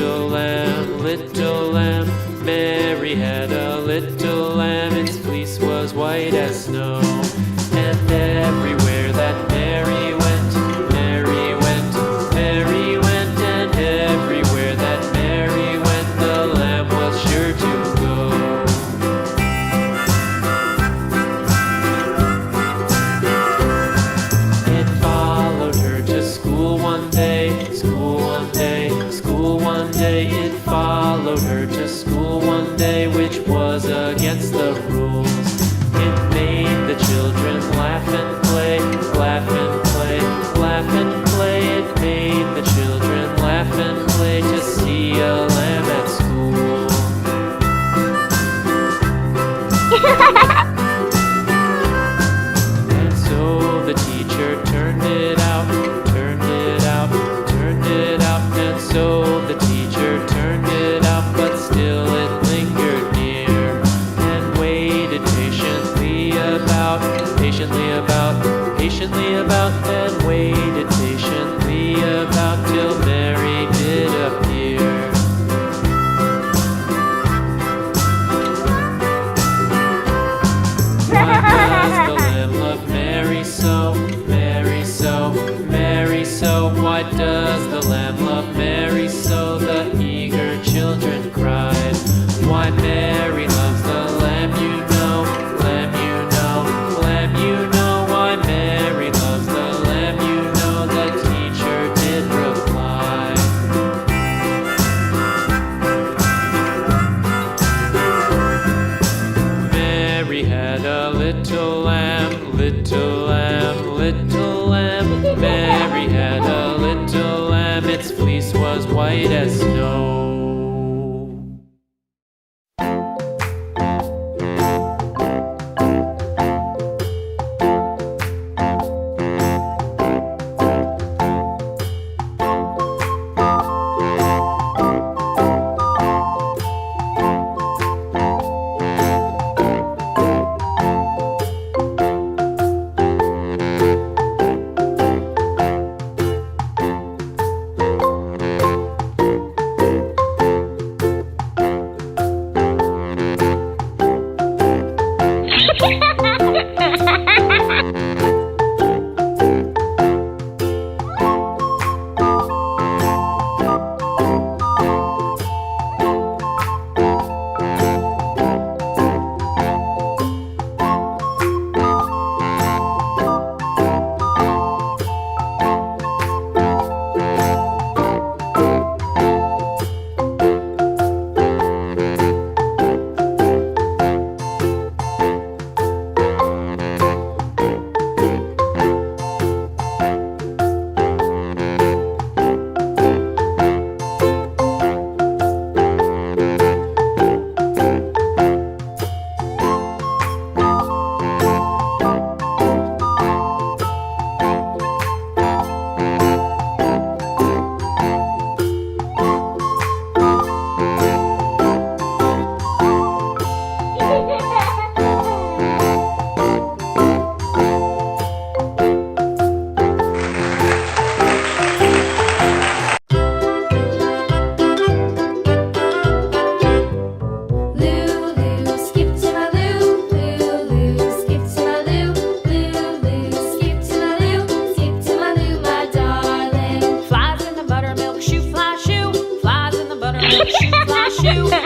little lamb. Mary had a little lamb, its fleece was white as snow. And everywhere that Mary went, Mary went, Mary went, and everywhere that Mary went, the lamb was sure to go. It followed her to school one day, school one day, school one day. It followed her to school one day, which was against the rules. It made the children laugh and play, laugh and play, laugh and play. It made the children laugh and play to see a lamb at school. And so the teacher turned it out, turned it out, turned it out. And so the teacher turned it out, but still it lingered near and waited patiently about, patiently about, patiently about, and waited patiently about till Mary did appear. Why does the lamb love Mary so, Mary so, Mary so? Why does the lamb love Mary so? The eager children cried. Why Mary loves the lamb, you know, lamb, you know, lamb, you know. Why Mary loves the lamb, you know, the teacher did reply. Mary had a little lamb, little lamb, little lamb. Mary had a little lamb, its fleece was white as snow. Shoe, fly shoe.